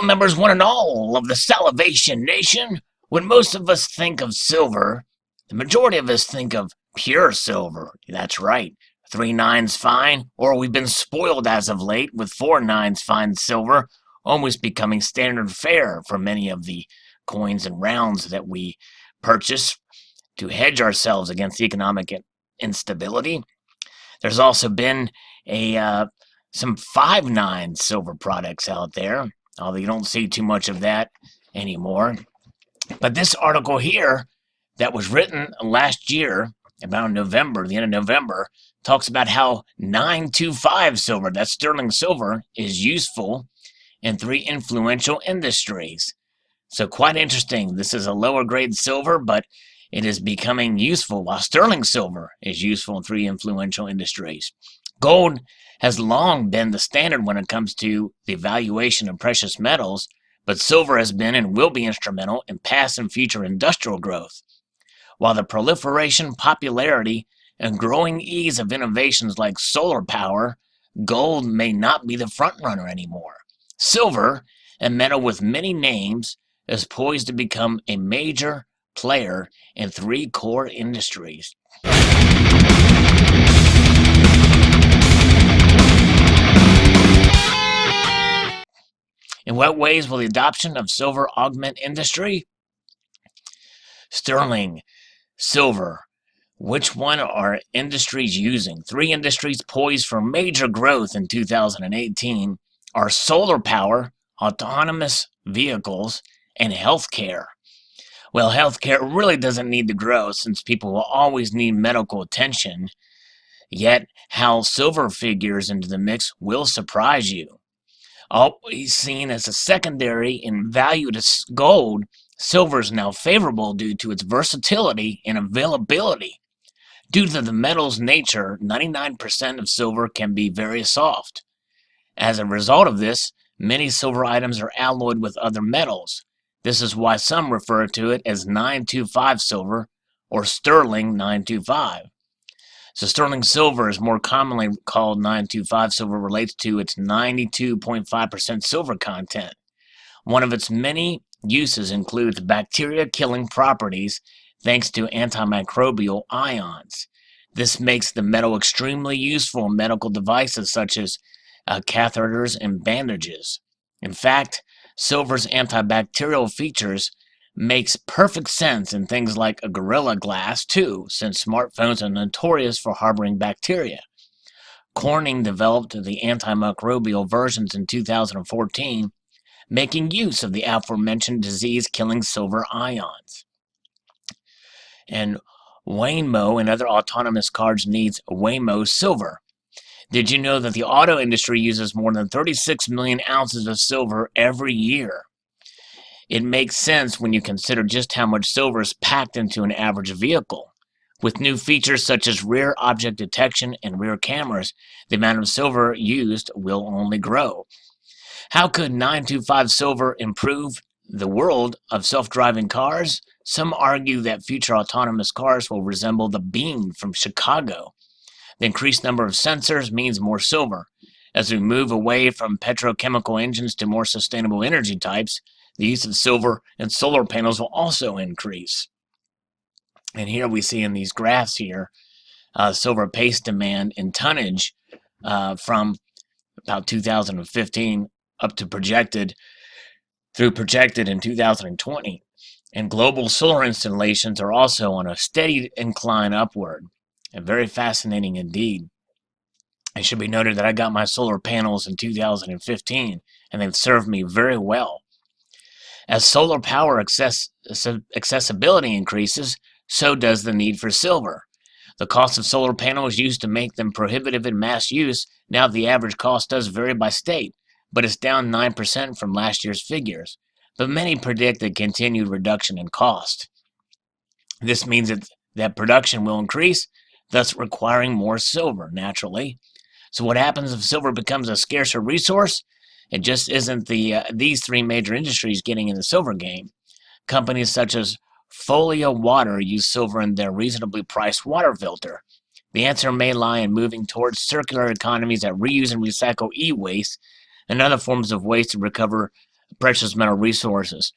members, one and all of the Salivation Nation. When most of us think of silver, the majority of us think of pure silver. That's right. 3 nines fine, or we've been spoiled as of late with 4 nines fine silver, almost becoming standard fare for many of the coins and rounds that we purchase to hedge ourselves against economic instability. There's also been some 5 nines silver products out there, although you don't see too much of that anymore. But this article here that was written last year, about November, the end of November, talks about how 925 silver, that's sterling silver, is useful in 3 influential industries. So quite interesting. This is a lower grade silver, but it is becoming useful, while sterling silver is useful in 3 influential industries. Gold has long been the standard when it comes to the valuation of precious metals, but silver has been and will be instrumental in past and future industrial growth. While the proliferation, popularity, and growing ease of innovations like solar power, gold may not be the frontrunner anymore. Silver, a metal with many names, is poised to become a major player in 3 core industries. In what ways will the adoption of silver augment industry? Sterling, silver. Which one are industries using? 3 industries poised for major growth in 2018 are solar power, autonomous vehicles, and healthcare. Well, healthcare really doesn't need to grow since people will always need medical attention, yet how silver figures into the mix will surprise you. Always seen as a secondary in value to gold, silver is now favorable due to its versatility and availability. Due to the metal's nature, 99% of silver can be very soft. As a result of this, many silver items are alloyed with other metals. This is why some refer to it as 925 silver or sterling 925. So sterling silver is more commonly called 925 silver, relates to its 92.5% silver content. One of its many uses includes bacteria-killing properties thanks to antimicrobial ions. This makes the metal extremely useful in medical devices such as catheters and bandages. In fact, silver's antibacterial features makes perfect sense in things like a Gorilla Glass too, since smartphones are notorious for harboring bacteria. Corning developed the antimicrobial versions in 2014, making use of the aforementioned disease-killing silver ions. And Waymo and other autonomous cars needs Waymo silver. Did you know that the auto industry uses more than 36 million ounces of silver every year? It makes sense when you consider just how much silver is packed into an average vehicle. With new features such as rear object detection and rear cameras, the amount of silver used will only grow. How could 925 silver improve the world of self-driving cars? Some argue that future autonomous cars will resemble the Beam from Chicago. The increased number of sensors means more silver. As we move away from petrochemical engines to more sustainable energy types, the use of silver and solar panels will also increase. And here we see in these graphs here, silver paste demand in tonnage from about 2015 up to projected in 2020. And global solar installations are also on a steady incline upward, and very fascinating indeed. It should be noted that I got my solar panels in 2015, and they've served me very well. As solar power accessibility increases, so does the need for silver. The cost of solar panels used to make them prohibitive in mass use. Now the average cost does vary by state, but it's down 9% from last year's figures. But many predict a continued reduction in cost. This means that production will increase, thus requiring more silver, naturally. So what happens if silver becomes a scarcer resource? It just isn't these 3 major industries getting in the silver game. Companies such as Folia Water use silver in their reasonably priced water filter. The answer may lie in moving towards circular economies that reuse and recycle e-waste and other forms of waste to recover precious metal resources.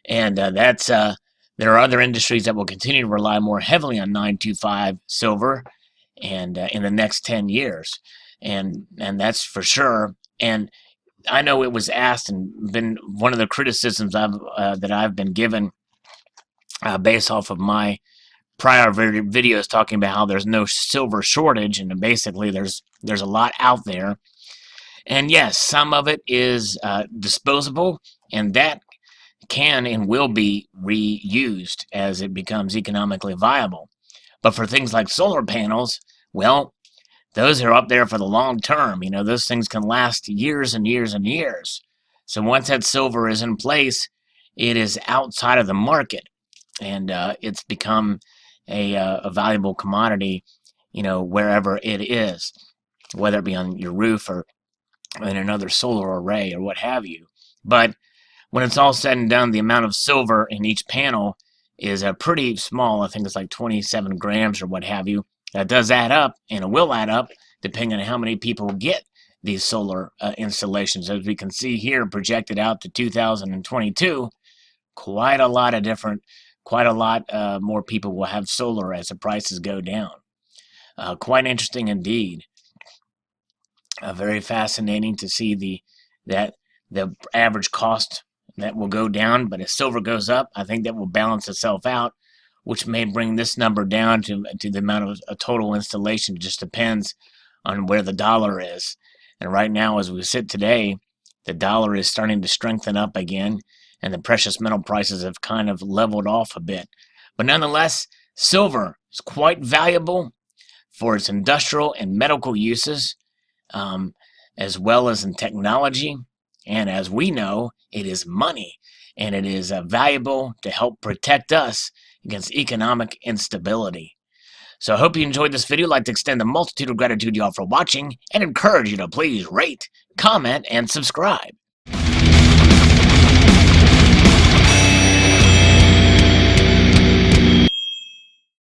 And there are other industries that will continue to rely more heavily on 925 silver and in the next 10 years. And that's for sure. And I know it was asked and been one of the criticisms that I've been given based off of my prior videos talking about how there's no silver shortage, and basically there's a lot out there. And yes, some of it is disposable, and that can and will be reused as it becomes economically viable. But for things like solar panels, well, those are up there for the long term. Those things can last years and years and years. So once that silver is in place, it is outside of the market, and it's become a valuable commodity, wherever it is, whether it be on your roof or in another solar array or what have you. But when it's all said and done, the amount of silver in each panel is pretty small. I think it's like 27 grams or what have you. That does add up, and it will add up depending on how many people get these solar installations. As we can see here, projected out to 2022, quite a lot more people will have solar as the prices go down. Quite interesting indeed. Very fascinating to see that the average cost that will go down, but as silver goes up, I think that will balance itself out, which may bring this number down to the amount of a total installation. It just depends on where the dollar is. And right now, as we sit today, the dollar is starting to strengthen up again, and the precious metal prices have kind of leveled off a bit. But nonetheless, silver is quite valuable for its industrial and medical uses, as well as in technology. And as we know, it is money, and it is valuable to help protect us against economic instability. So I hope you enjoyed this video. I'd like to extend a multitude of gratitude to y'all for watching, and encourage you to please rate, comment, and subscribe.